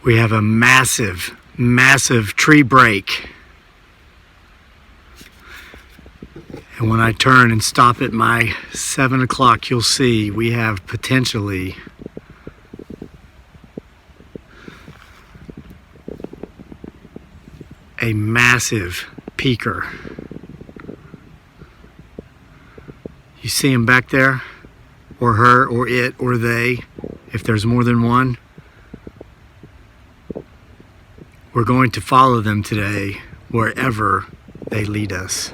We have a massive tree break. And when I turn and stop at my 7 o'clock, you'll see we have potentially a massive peaker. You see him back there? Or her, or it, or they, if there's more than one. We're going to follow them today wherever they lead us.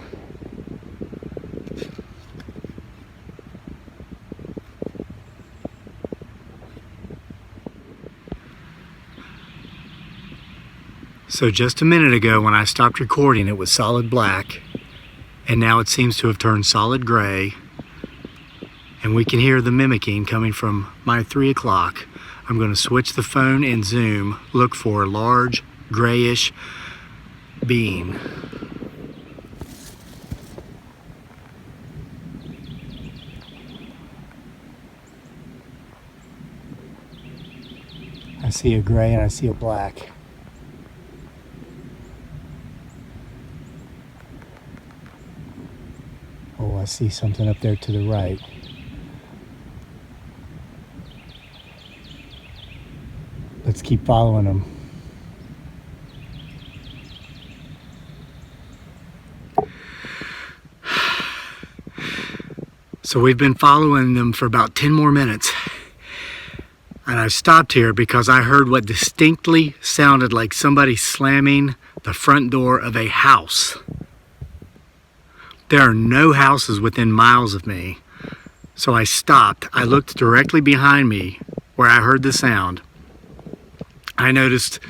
So just a minute ago when I stopped recording, it was solid black, and now it seems to have turned solid gray, and we can hear the mimicking coming from my 3 o'clock. I'm going to switch the phone and zoom, look for a large grayish being. I see a gray and I see a black. Oh, I see something up there to the right. Let's keep following them. So we've been following them for about 10 more minutes. And I stopped here because I heard what distinctly sounded like somebody slamming the front door of a house. There are no houses within miles of me. So I stopped. I looked directly behind me where I heard the sound. I noticed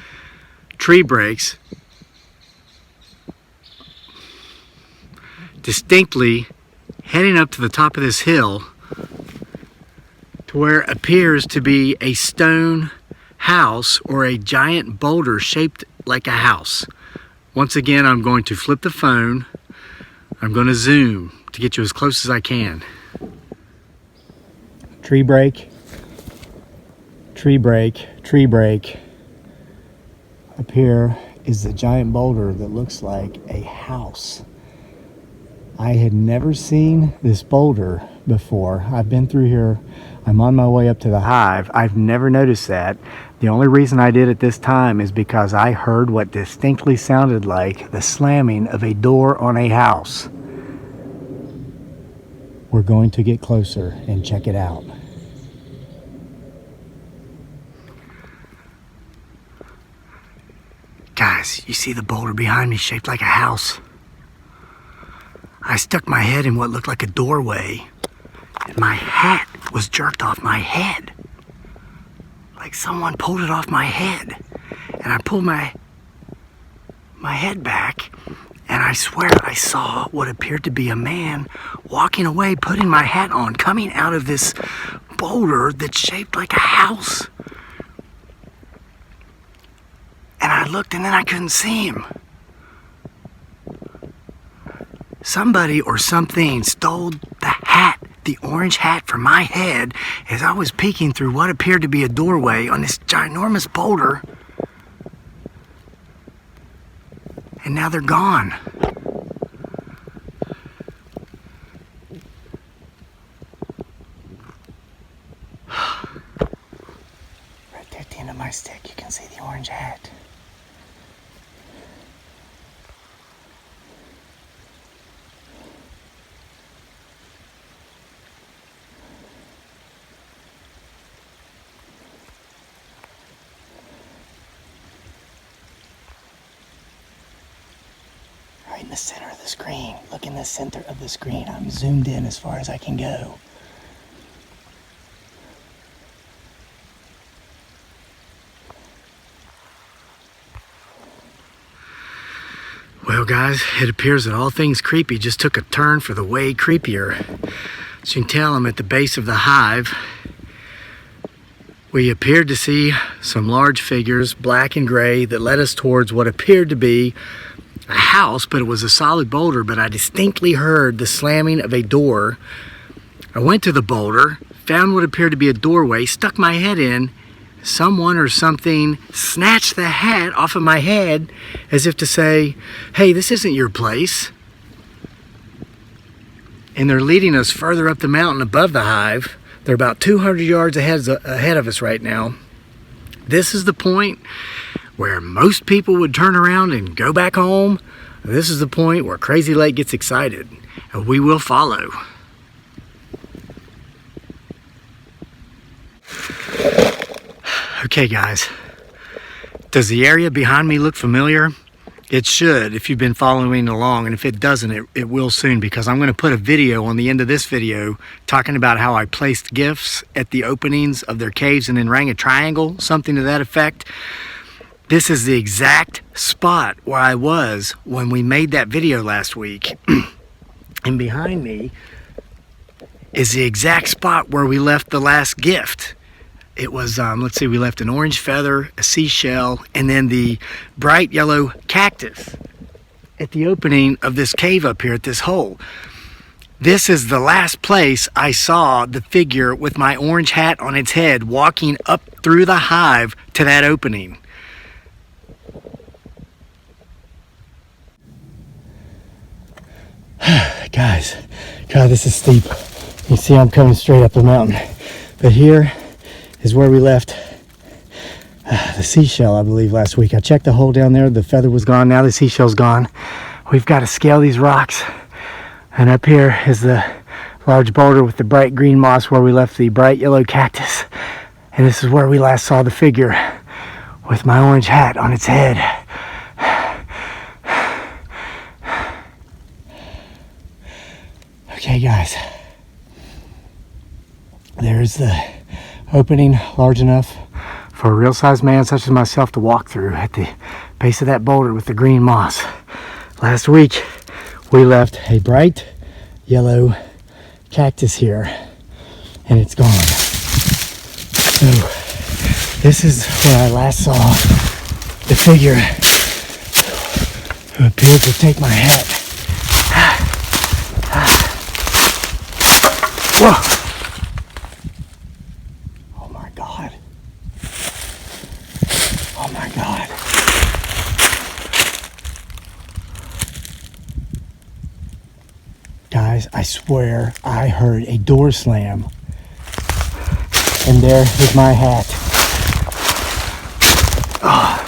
tree breaks distinctly heading up to the top of this hill to where it appears to be a stone house or a giant boulder shaped like a house. Once again, I'm going to flip the phone. I'm going to zoom to get you as close as I can. Tree break, tree break, tree break. Up here is the giant boulder that looks like a house. I had never seen this boulder before. I've been through here. I'm on my way up to the hive. I've never noticed that. The only reason I did it this time is because I heard what distinctly sounded like the slamming of a door on a house. We're going to get closer and check it out. Guys, you see the boulder behind me shaped like a house? I stuck my head in what looked like a doorway, and my hat was jerked off my head. Like someone pulled it off my head. And I pulled my head back, and I swear I saw what appeared to be a man walking away, putting my hat on, coming out of this boulder that's shaped like a house. And I looked, and then I couldn't see him. Somebody or something stole the hat, the orange hat from my head as I was peeking through what appeared to be a doorway on this ginormous boulder. And now they're gone. Right there at the end of my stick, you can see the orange hat. Right in the center of the screen. Look in the center of the screen. I'm zoomed in as far as I can go. Well, guys, it appears that all things creepy just took a turn for the way creepier. As you can tell, I'm at the base of the hive. We appeared to see some large figures, black and gray, that led us towards what appeared to be a house, but it was a solid boulder, but I distinctly heard the slamming of a door. I went to the boulder, found what appeared to be a doorway, stuck my head in. Someone or something snatched the hat off of my head as if to say, hey, this isn't your place. And they're leading us further up the mountain above the hive. They're about 200 yards ahead of us right now. This is the point where most people would turn around and go back home. This is the point where Crazy Lake gets excited, and we will follow. Okay guys, does the area behind me look familiar? It should if you've been following along, and if it doesn't, it will soon, because I'm going to put a video on the end of this video talking about how I placed gifts at the openings of their caves and then rang a triangle, something to that effect. This is the exact spot where I was when we made that video last week. And behind me is the exact spot where we left the last gift. It was, let's see, we left an orange feather, a seashell, and then the bright yellow cactus at the opening of this cave up here at this hole. This is the last place I saw the figure with my orange hat on its head walking up through the hive to that opening. Guys, God, this is steep. You see I'm coming straight up the mountain. But here is where we left the seashell, I believe, last week. I checked the hole down there. The feather was gone. Now the seashell's gone. We've got to scale these rocks. And up here is the large boulder with the bright green moss where we left the bright yellow cactus. And this is where we last saw the figure with my orange hat on its head. Okay, guys. There's the opening large enough for a real-sized man such as myself to walk through at the base of that boulder with the green moss. Last week, we left a bright yellow cactus here, and it's gone. So, this is where I last saw the figure who appeared to take my hat. Whoa! Oh my God. Guys, I swear I heard a door slam. And there is my hat. Oh.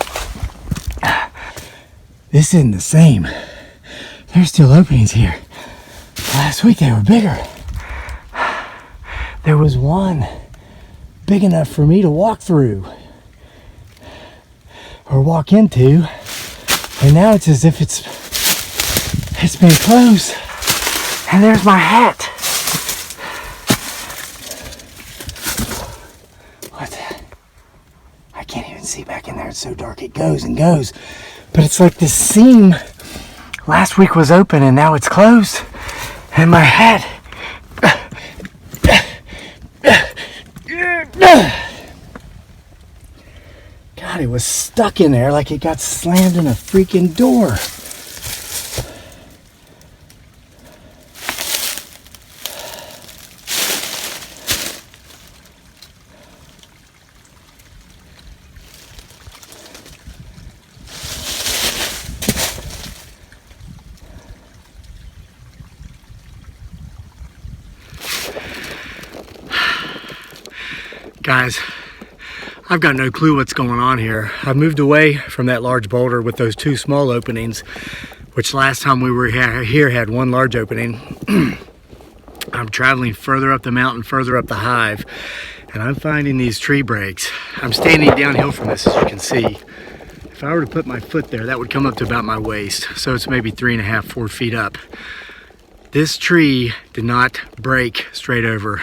This isn't the same. There's still openings here. Last week they were bigger. There was one big enough for me to walk through or walk into, and now it's as if it's been closed. And there's my hat. What the? I can't even see back in there. It's so dark. It goes and goes. But it's like this seam last week was open and now it's closed. And my hat. God, it was stuck in there like it got slammed in a freaking door. Guys, I've got no clue what's going on here. I've moved away from that large boulder with those two small openings, which last time we were here had one large opening. I'm traveling further up the mountain, further up the hive, and I'm finding these tree breaks. I'm standing downhill from this, as you can see. If I were to put my foot there, that would come up to about my waist, so it's maybe 3.5, 4 feet up. This tree did not break straight over.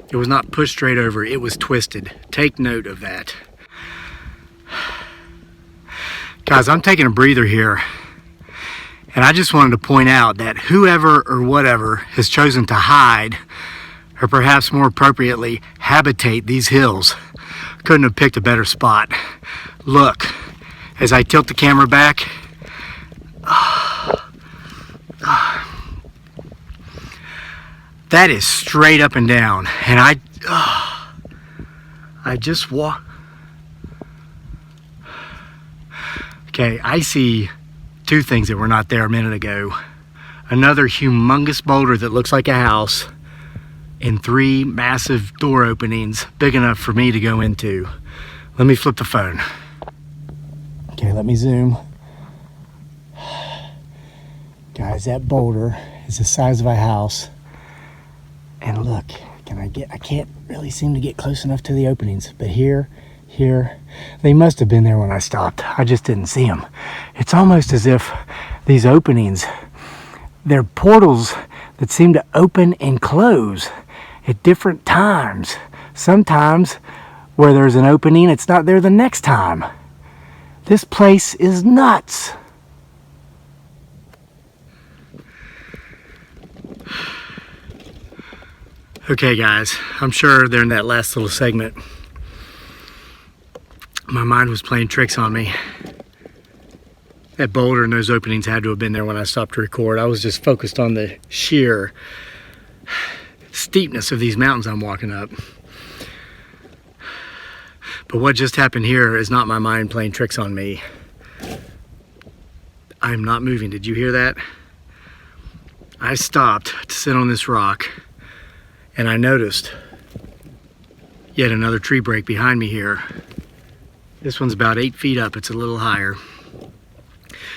It was not pushed straight over, it was twisted. Take note of that. Guys, I'm taking a breather here. And I just wanted to point out that whoever or whatever has chosen to hide, or perhaps more appropriately, habitate these hills, couldn't have picked a better spot. Look, as I tilt the camera back, that is straight up and down. And I just walk. Okay, I see two things that were not there a minute ago. Another humongous boulder that looks like a house, and 3 massive door openings big enough for me to go into. Let me flip the phone. Okay, let me zoom. Guys, that boulder is the size of a house. And look, I can't really seem to get close enough to the openings, but here, they must have been there when I stopped. I just didn't see them. It's almost as if these openings, they're portals that seem to open and close at different times. Sometimes where there's an opening, it's not there the next time. This place is nuts. Okay guys, I'm sure during that last little segment, my mind was playing tricks on me. That boulder and those openings had to have been there when I stopped to record. I was just focused on the sheer steepness of these mountains I'm walking up. But what just happened here is not my mind playing tricks on me. I'm not moving. Did you hear that? I stopped to sit on this rock and I noticed yet another tree break behind me here. This one's about 8 feet up. It's a little higher.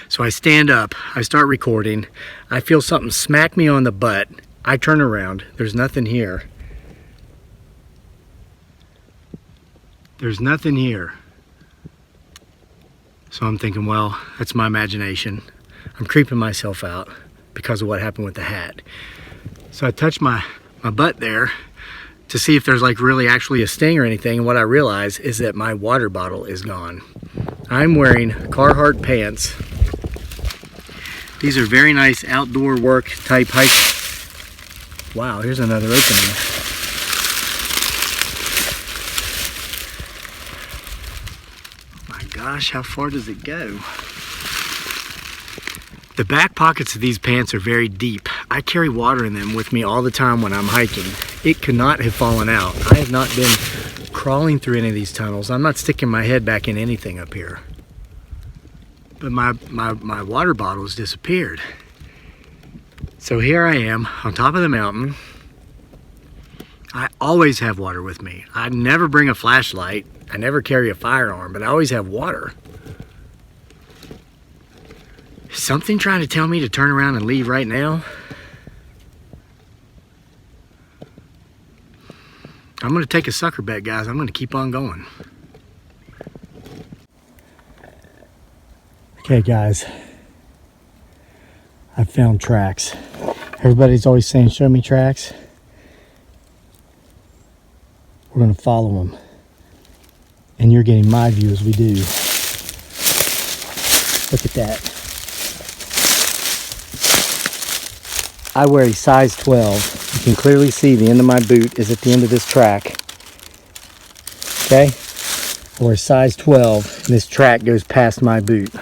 So I stand up, I start recording. I feel something smack me on the butt. I turn around, there's nothing here. There's nothing here. So I'm thinking, well, that's my imagination. I'm creeping myself out because of what happened with the hat. So I touch my butt there to see if there's like really actually a sting or anything. And what I realize is that my water bottle is gone. I'm wearing Carhartt pants. These are very nice outdoor work type hike. Wow, here's another opening. Oh my gosh, how far does it go? The back pockets of these pants are very deep. I carry water in them with me all the time when I'm hiking. It could not have fallen out. I have not been crawling through any of these tunnels. I'm not sticking my head back in anything up here. But my water bottle has disappeared. So here I am on top of the mountain. I always have water with me. I never bring a flashlight. I never carry a firearm, but I always have water. Is something trying to tell me to turn around and leave right now? I'm gonna take a sucker bet, guys. I'm gonna keep on going. Okay, guys. I found tracks. Everybody's always saying, show me tracks. We're gonna follow them. And you're getting my view as we do. Look at that. I wear a size 12. You can clearly see the end of my boot is at the end of this track. Okay? I wear a size 12 and this track goes past my boot.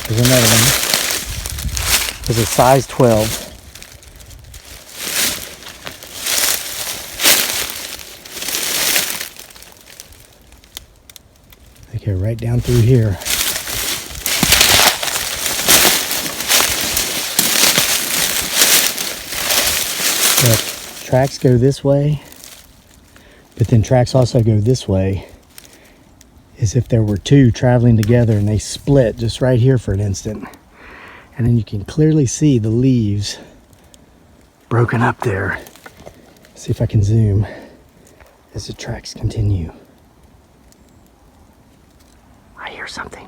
There's another one. There's a size 12. Okay, right down through here. Look, tracks go this way, but then tracks also go this way, as if there were two traveling together and they split just right here for an instant. And then you can clearly see the leaves broken up there. See if I can zoom as the tracks continue. I hear something.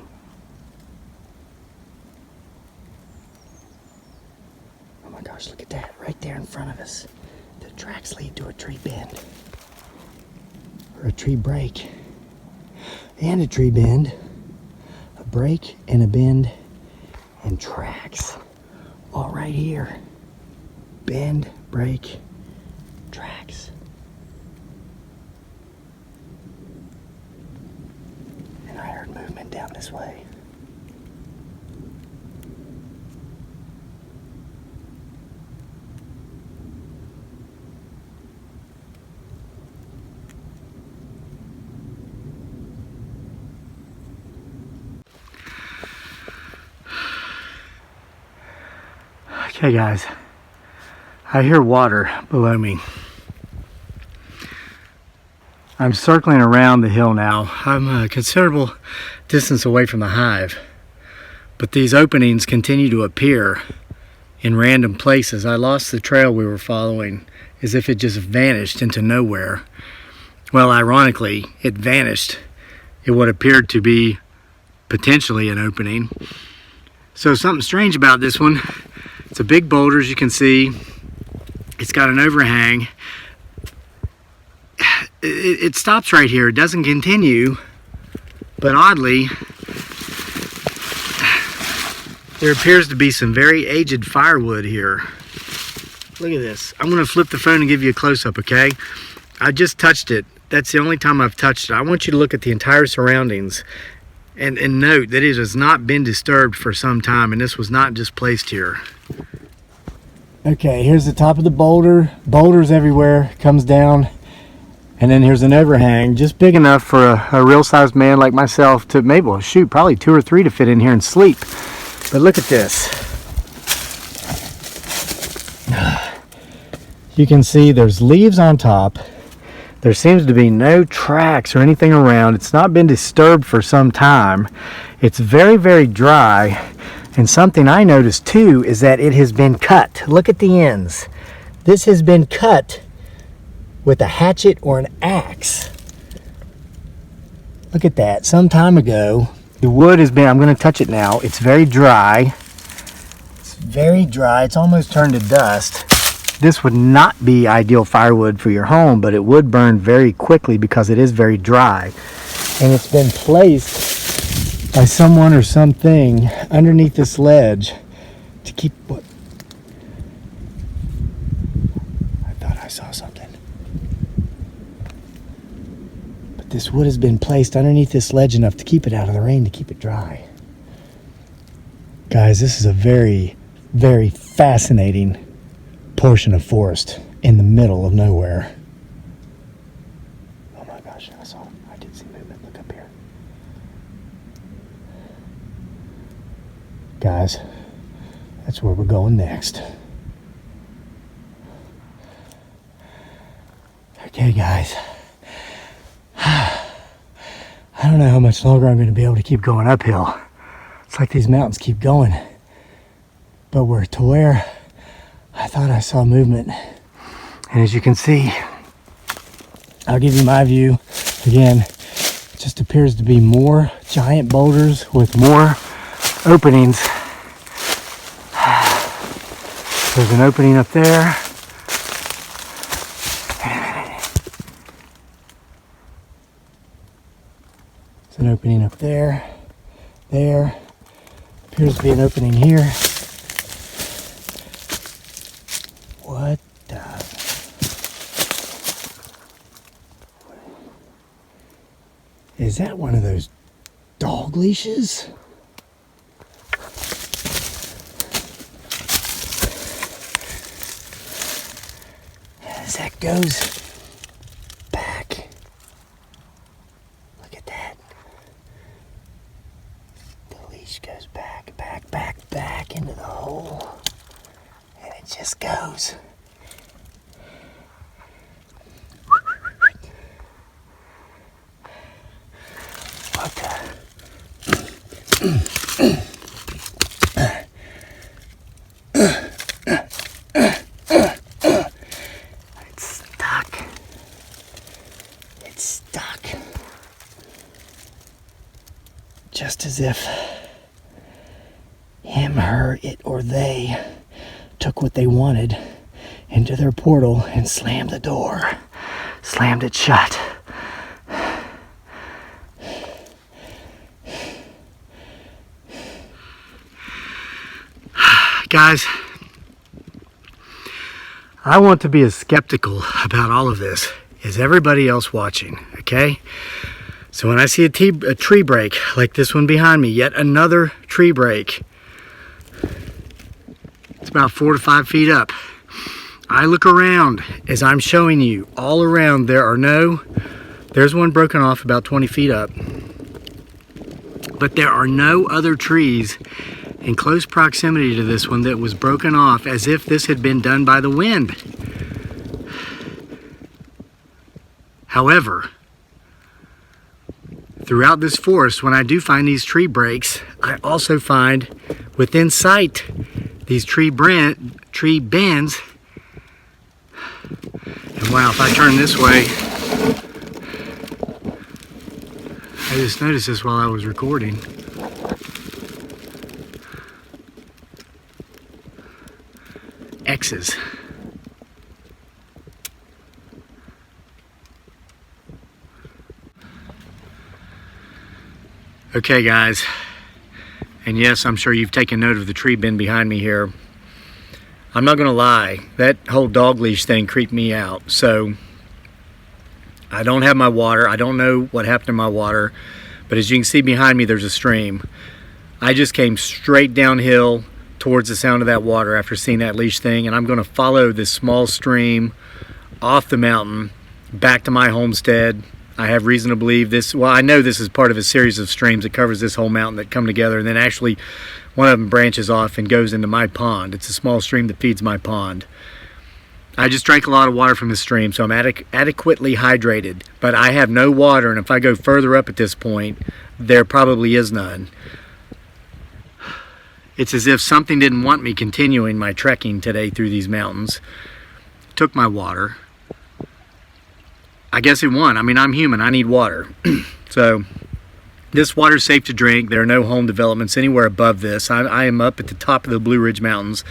Oh my gosh, look at that, right there in front of us. The tracks lead to a tree bend. Or a tree break. And a tree bend. A break and a bend. And tracks. All right here. bend, break, tracks. And I heard movement down this way. Okay guys, I hear water below me. I'm circling around the hill now. I'm a considerable distance away from the hive, but these openings continue to appear in random places. I lost the trail we were following as if it just vanished into nowhere. Well, ironically, it vanished in what appeared to be potentially an opening. So something strange about this one. It's a big boulder, as you can see. It's got an overhang. It stops right here. It doesn't continue, but oddly, there appears to be some very aged firewood here. Look at this. I'm gonna flip the phone and give you a close-up, okay? I just touched it. That's the only time I've touched it. I want you to look at the entire surroundings and note that it has not been disturbed for some time, and this was not just placed here. Okay, here's the top of the boulder. Boulders everywhere, comes down. And then here's an overhang, just big enough for a real-sized man like myself to maybe, well, shoot, probably 2 or 3 to fit in here and sleep. But look at this. You can see there's leaves on top. There seems to be no tracks or anything around. It's not been disturbed for some time. It's very, very dry. And something I noticed too is that it has been cut. Look at the ends. This has been cut with a hatchet or an axe. Look at that, some time ago. The wood has been, I'm gonna touch it now. It's very dry. It's very dry, it's almost turned to dust. This would not be ideal firewood for your home, but it would burn very quickly because it is very dry. And it's been placed by someone or something underneath this ledge to keep what? I thought I saw something. But this wood has been placed underneath this ledge enough to keep it out of the rain, to keep it dry. Guys, this is a very, very fascinating portion of forest in the middle of nowhere. Oh my gosh, I did see movement. Look up here. Guys, that's where we're going next. Okay, guys. I don't know how much longer I'm going to be able to keep going uphill. It's like these mountains keep going. But we're to where I thought I saw movement. And as you can see, I'll give you my view. Again, it just appears to be more giant boulders with more openings. There's an opening up there. There's an opening up there. There. Appears to be an opening here. What the? Is that one of those dog leashes? As that goes back. Look at that. The leash goes back, back, back, back into the hole. And it just goes. What the? It's stuck. Just as if him, her, it, or they took what they wanted into their portal and slammed the door. Slammed it shut. Guys, I want to be as skeptical about all of this as everybody else watching, okay? So when I see a tree break like this one behind me, yet another tree break, it's about 4 to 5 feet up. I look around as I'm showing you. All around there's one broken off about 20 feet up. But there are no other trees in close proximity to this one that was broken off, as if this had been done by the wind. However, throughout this forest, when I do find these tree breaks, I also find within sight these tree bends. And wow, if I turn this way, I just noticed this while I was recording. X's. Okay guys, and yes, I'm sure you've taken note of the tree bend behind me here. I'm not gonna lie, that whole dog leash thing creeped me out. So I don't have my water. I don't know what happened to my water, but as you can see behind me, there's a stream. I just came straight downhill towards the sound of that water after seeing that leash thing, and I'm gonna follow this small stream off the mountain back to my homestead. I have reason to believe this, well, I know this is part of a series of streams that covers this whole mountain that come together, and then actually one of them branches off and goes into my pond. It's a small stream that feeds my pond. I just drank a lot of water from this stream, so I'm adequately hydrated, but I have no water, and if I go further up at this point, there probably is none. It's as if something didn't want me continuing my trekking today through these mountains. Took my water. I guess it won. I mean, I'm human. I need water. So this water's safe to drink. There are no home developments anywhere above this. I am up at the top of the Blue Ridge Mountains.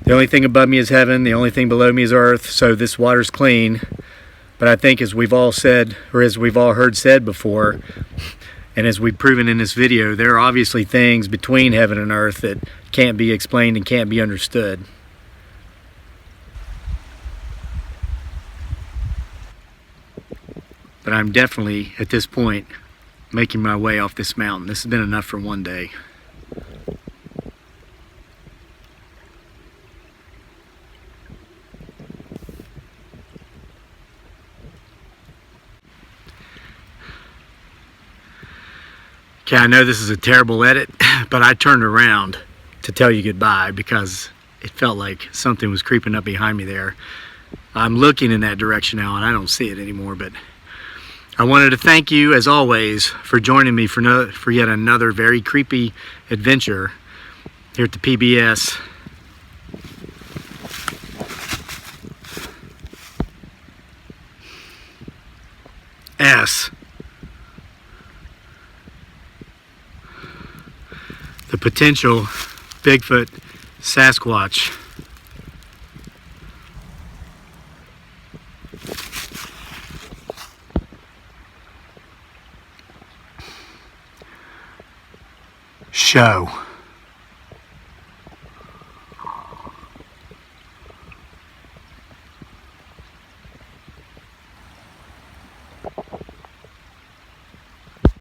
The only thing above me is heaven. The only thing below me is earth. So this water's clean. But I think, as we've all said, or as we've all heard said before, and as we've proven in this video, there are obviously things between heaven and earth that can't be explained and can't be understood. But I'm definitely, at this point, making my way off this mountain. This has been enough for one day. Okay, I know this is a terrible edit, but I turned around to tell you goodbye because it felt like something was creeping up behind me there. I'm looking in that direction now and I don't see it anymore, but I wanted to thank you, as always, for joining me for yet another very creepy adventure here at the PBS. The potential Bigfoot Sasquatch. Show.